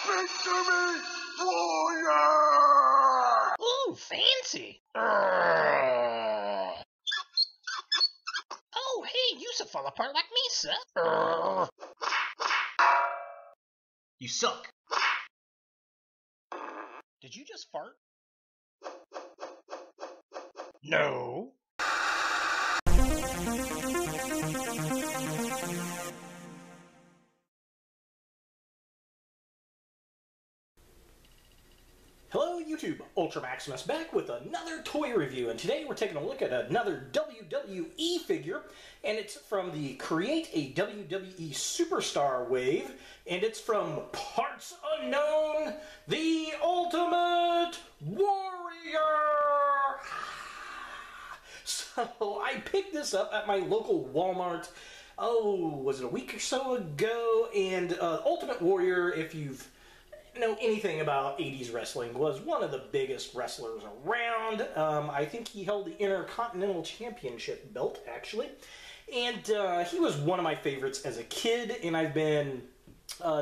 Victory Warrior! Ooh, fancy. Oh, hey, you should fall apart like me, sir. You suck. Did you just fart? No. Hello YouTube, Ultra Maximus back with another toy review, and today we're taking a look at another WWE figure, and it's from the Create-A-WWE-Superstar wave, and it's from Parts Unknown, the Ultimate Warrior! So I picked this up at my local Walmart, was it a week or so ago, and Ultimate Warrior, if you've know anything about 80s wrestling, was one of the biggest wrestlers around. I think he held the Intercontinental Championship belt, actually. And he was one of my favorites as a kid, and I've been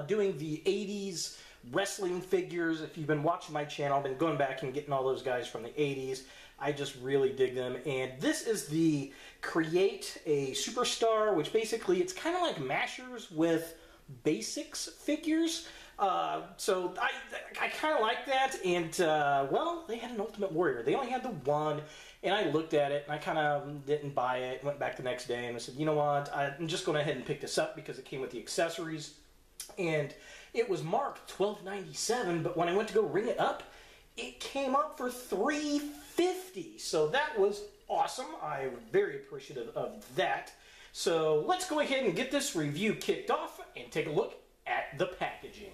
doing the 80s wrestling figures. If you've been watching my channel, I've been going back and getting all those guys from the 80s. I just really dig them. And this is the Create-A-Superstar, which basically, it's kind of like Mashers with basics figures. So I kind of like that, and well, they had an Ultimate Warrior. They only had the one, and I looked at it, and I kind of didn't buy it. Went back the next day, and I said, you know what, I'm just going to ahead and pick this up because it came with the accessories, and it was marked $12.97, but when I went to go ring it up, it came up for $3.50, so that was awesome. I'm very appreciative of that. So let's go ahead and get this review kicked off and take a look at the packaging.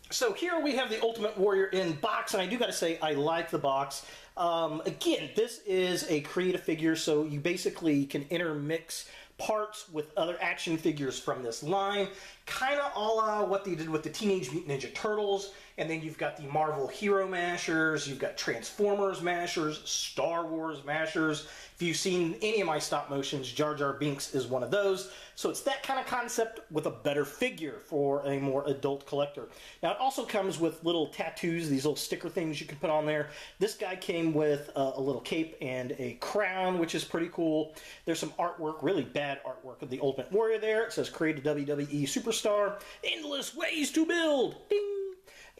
So here we have the Ultimate Warrior in box, and I do got to say I like the box. Again, this is a creative figure, so you basically can intermix parts with other action figures from this line, kind of a la what they did with the Teenage Mutant Ninja Turtles, and then you've got the Marvel Hero Mashers, you've got Transformers Mashers, Star Wars Mashers. If you've seen any of my stop motions, Jar Jar Binks is one of those. So it's that kind of concept with a better figure for a more adult collector. Now it also comes with little tattoos, these little sticker things you can put on there. This guy came with a little cape and a crown, which is pretty cool. There's some artwork, really bad artwork of the Ultimate Warrior there. It says Create-A-WWE-Superstar, endless ways to build. Ding!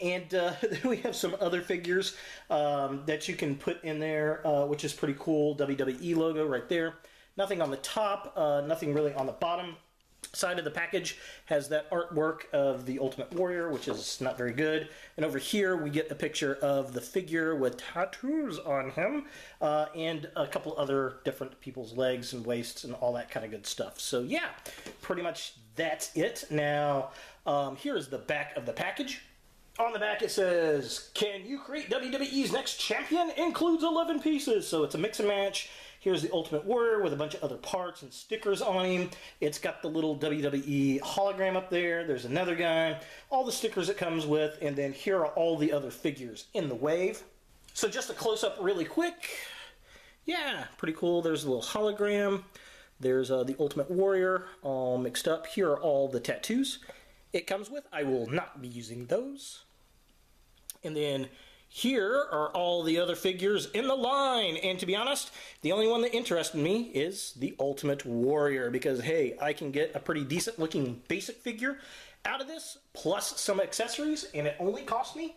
And then we have some other figures that you can put in there, which is pretty cool. WWE logo right there. Nothing on the top, nothing really on the bottom side of the package. Has that artwork of the Ultimate Warrior, which is not very good. And over here we get a picture of the figure with tattoos on him, and a couple other different people's legs and waists and all that kind of good stuff. So yeah, pretty much that's it. Now, here is the back of the package. On the back it says, "Can you create WWE's next champion? Includes 11 pieces." So it's a mix and match. Here's the Ultimate Warrior with a bunch of other parts and stickers on him. It's got the little WWE hologram up there. There's another guy. All the stickers it comes with. And then here are all the other figures in the wave. So just a close-up really quick. Yeah, pretty cool. There's a little hologram. There's the Ultimate Warrior all mixed up. Here are all the tattoos it comes with. I will not be using those. And then here are all the other figures in the line. And to be honest, the only one that interested me is the Ultimate Warrior, because hey, I can get a pretty decent looking basic figure out of this, plus some accessories, and it only cost me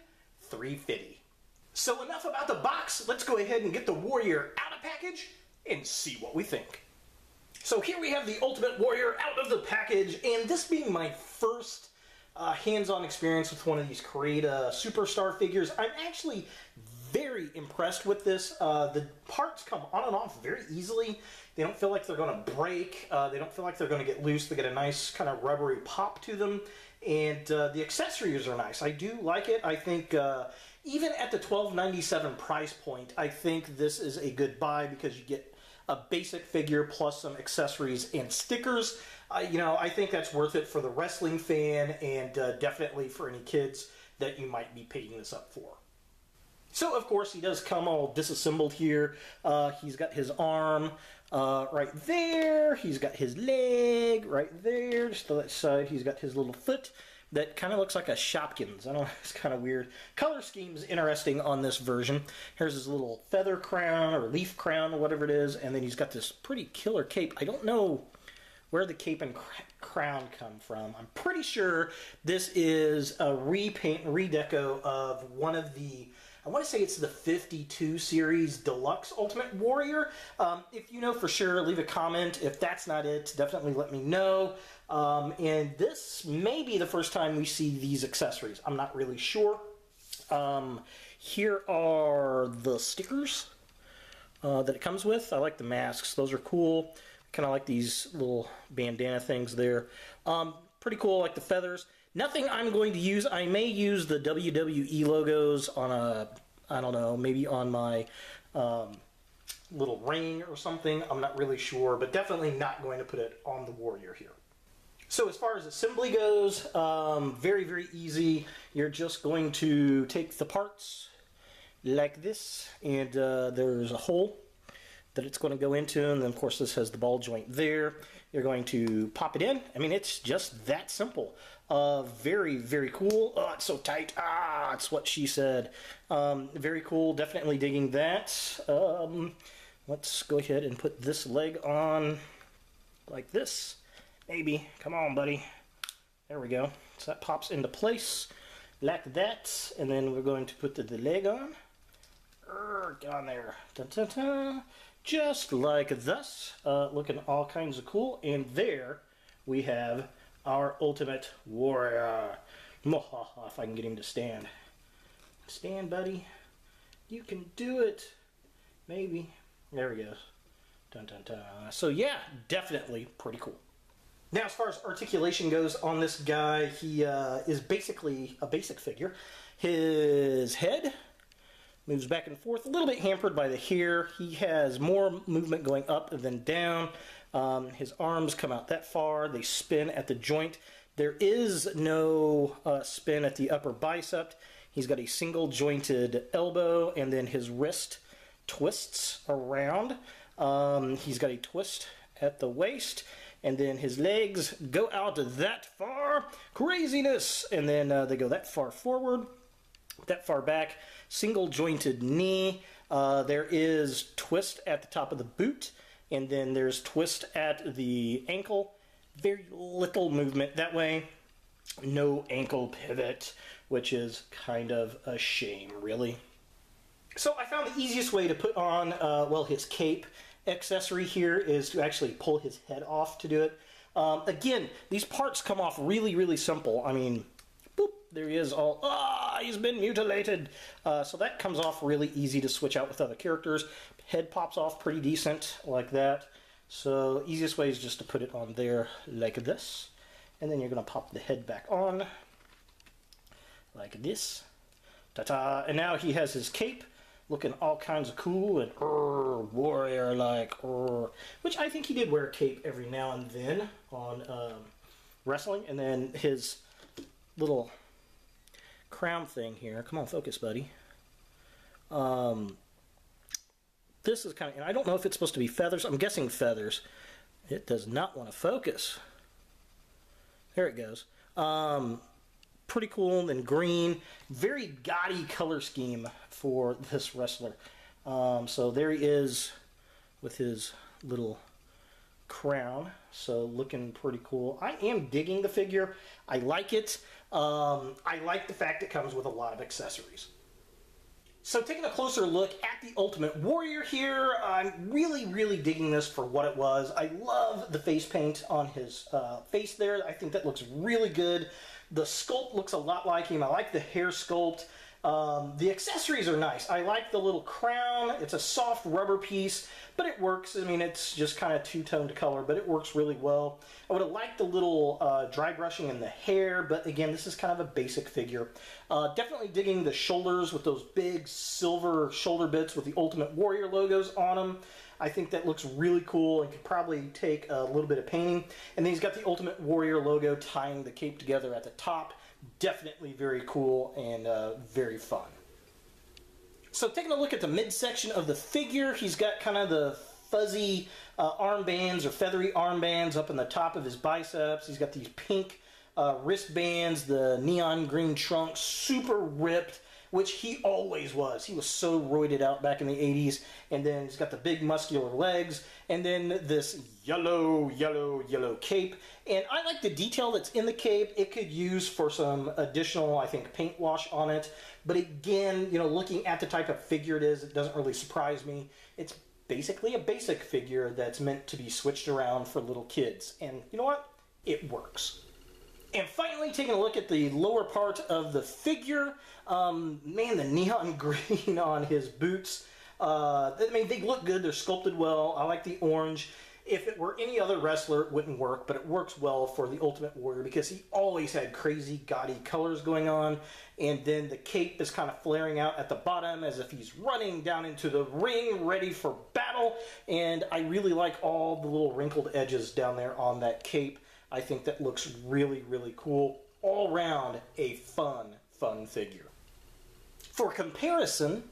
$3.50. So enough about the box. Let's go ahead and get the Warrior out of package and see what we think. So here we have the Ultimate Warrior out of the package, and this being my first hands-on experience with one of these Create-A-Superstar figures, I'm actually very impressed with this. The parts come on and off very easily. They don't feel like they're going to break. They don't feel like they're going to get loose. They get a nice kind of rubbery pop to them, and the accessories are nice. I do like it. I think even at the $12.97 price point, I think this is a good buy because you get a basic figure plus some accessories and stickers. You know, I think that's worth it for the wrestling fan, and definitely for any kids that you might be picking this up for. So, of course, he does come all disassembled here. He's got his arm right there. He's got his leg right there. Just to that side, he's got his little foot that kind of looks like a Shopkins. I don't know, it's kind of weird. Color scheme's interesting on this version. Here's his little feather crown or leaf crown or whatever it is, and then he's got this pretty killer cape. I don't know where the cape and crown come from. I'm pretty sure this is a repaint and redeco of one of the, I want to say it's the 52 series Deluxe Ultimate Warrior. If you know for sure, leave a comment. If that's not it, definitely let me know. And this may be the first time we see these accessories. I'm not really sure. Here are the stickers that it comes with. I like the masks. Those are cool. Kind of like these little bandana things there. Pretty cool, like the feathers. Nothing I'm going to use. I may use the WWE logos on a, I don't know, maybe on my little ring or something. I'm not really sure, but definitely not going to put it on the Warrior here. So as far as assembly goes, very, very easy. You're just going to take the parts like this, and there's a hole that it's going to go into, and then of course this has the ball joint there. You're going to pop it in. I mean, it's just that simple. Very, very cool. Oh, it's so tight. Ah, it's what she said. Very cool. Definitely digging that. Let's go ahead and put this leg on like this. Maybe. Come on, buddy. There we go. So that pops into place like that. And then we're going to put the leg on. Get on there. Dun, dun, dun. Just like this. Looking all kinds of cool. And there we have our Ultimate Warrior. If I can get him to stand. Stand, buddy. You can do it. Maybe. There he goes. Dun, dun, dun. So yeah, definitely pretty cool. Now, as far as articulation goes on this guy, he is basically a basic figure. His head moves back and forth, a little bit hampered by the hair. He has more movement going up than down. His arms come out that far. They spin at the joint. There is no spin at the upper bicep. He's got a single jointed elbow, and then his wrist twists around. He's got a twist at the waist, and then his legs go out that far. Craziness! And then they go that far forward, that far back. Single jointed knee. There is twist at the top of the boot, and then there's twist at the ankle. Very little movement that way. No ankle pivot, which is kind of a shame, really. So I found the easiest way to put on, well, his cape accessory here is to actually pull his head off to do it. Again, these parts come off really, really simple. I mean, boop, there he is all, he's been mutilated. So that comes off really easy to switch out with other characters. Head pops off pretty decent like that. So easiest way is just to put it on there like this. And then you're going to pop the head back on like this. Ta-ta! And now he has his cape looking all kinds of cool and warrior-like. Which I think he did wear a cape every now and then on wrestling. And then his little crown thing here. Come on, focus, buddy. This is kind of, and I don't know if it's supposed to be feathers. I'm guessing feathers. It does not want to focus. There it goes. Pretty cool and green. Very gaudy color scheme for this wrestler. So there he is with his little crown. So looking pretty cool. I am digging the figure. I like it. I like the fact it comes with a lot of accessories. So taking a closer look at the Ultimate Warrior here, I'm really, really digging this for what it was. I love the face paint on his face there. I think that looks really good. The sculpt looks a lot like him. I like the hair sculpt. The accessories are nice. I like the little crown. It's a soft rubber piece, but it works. I mean, it's just kind of two-toned color, but it works really well. I would have liked the little dry brushing in the hair, but again, this is kind of a basic figure. Definitely digging the shoulders with those big silver shoulder bits with the Ultimate Warrior logos on them. I think that looks really cool and could probably take a little bit of painting. And then he's got the Ultimate Warrior logo tying the cape together at the top. Definitely very cool and very fun. So taking a look at the midsection of the figure, he's got kind of the fuzzy armbands or feathery armbands up in the top of his biceps. He's got these pink wristbands, the neon green trunks, super ripped, which he always was. He was so roided out back in the 80s. And then he's got the big muscular legs, and then this yellow cape. And I like the detail that's in the cape. It could use for some additional, I think, paint wash on it. But again, you know, looking at the type of figure it is, it doesn't really surprise me. It's basically a basic figure that's meant to be switched around for little kids. And you know what? It works. And finally, taking a look at the lower part of the figure, man, the neon green on his boots, I mean, they look good, they're sculpted well. I like the orange. If it were any other wrestler, it wouldn't work, but it works well for the Ultimate Warrior because he always had crazy, gaudy colors going on. And then the cape is kind of flaring out at the bottom as if he's running down into the ring, ready for battle. And I really like all the little wrinkled edges down there on that cape. I think that looks really, really cool. All around, a fun figure. For comparison,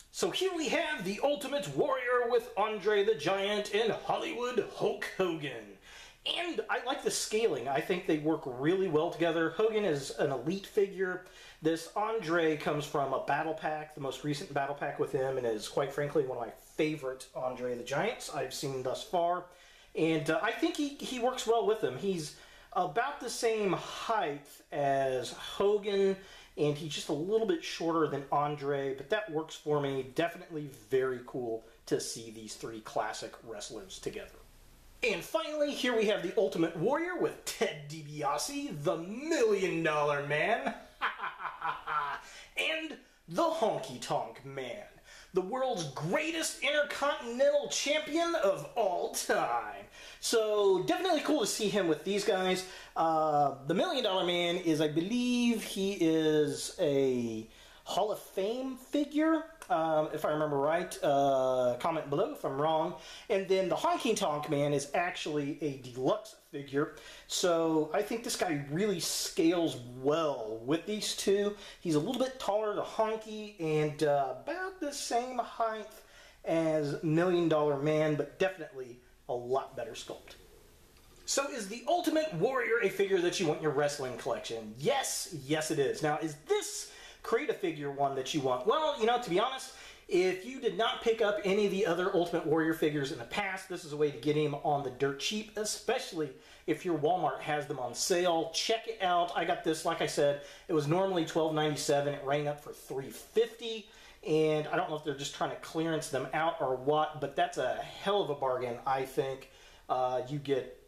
so here we have the Ultimate Warrior with Andre the Giant and Hollywood Hulk Hogan. And I like the scaling. I think they work really well together. Hogan is an elite figure. This Andre comes from a battle pack, the most recent battle pack with him, and is quite frankly one of my favorite Andre the Giants I've seen thus far. And I think he works well with him. He's about the same height as Hogan, and he's just a little bit shorter than Andre, but that works for me. Definitely very cool to see these three classic wrestlers together. And finally, here we have the Ultimate Warrior with Ted DiBiase, the $1 Million Man, and the Honky Tonk Man, the world's greatest intercontinental champion of all time. So definitely cool to see him with these guys. The $1 Million Man is, I believe, he is a Hall of Fame figure, if I remember right. Comment below if I'm wrong. And then the Honky Tonk Man is actually a deluxe figure. So I think this guy really scales well with these two. He's a little bit taller than Honky and about the same height as $1 Million Man, but definitely a lot better sculpt. So is the Ultimate Warrior a figure that you want in your wrestling collection? Yes, yes it is. Now, is this Create-A-Figure one that you want? Well, you know, to be honest, if you did not pick up any of the other Ultimate Warrior figures in the past, this is a way to get him on the dirt cheap, especially if your Walmart has them on sale. Check it out. I got this, like I said, it was normally $12.97. It rang up for $3.50. And I don't know if they're just trying to clearance them out or what, but that's a hell of a bargain, I think. You get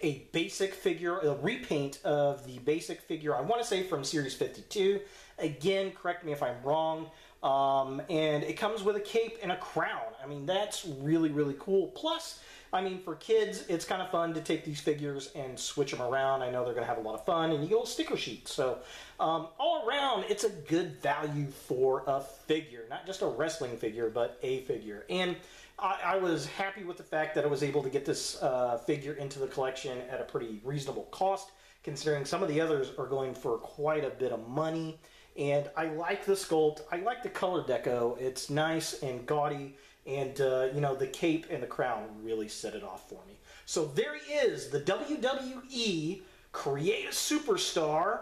a basic figure, a repaint of the basic figure, I want to say from Series 52. Again, correct me if I'm wrong. And it comes with a cape and a crown. I mean, that's really, really cool. Plus, I mean, for kids, it's kind of fun to take these figures and switch them around. I know they're going to have a lot of fun, and you get a little sticker sheet. So, all around, it's a good value for a figure. Not just a wrestling figure, but a figure. And I was happy with the fact that I was able to get this figure into the collection at a pretty reasonable cost, considering some of the others are going for quite a bit of money. And I like the sculpt. I like the color deco. It's nice and gaudy. And, you know, the cape and the crown really set it off for me. So there he is, the WWE Create-A-Superstar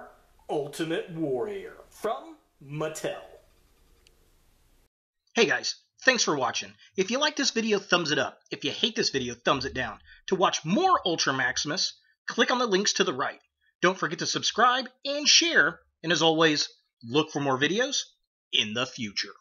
Ultimate Warrior from Mattel. Hey guys, thanks for watching. If you like this video, thumbs it up. If you hate this video, thumbs it down. To watch more Ultra Maximus, click on the links to the right. Don't forget to subscribe and share. And as always, look for more videos in the future.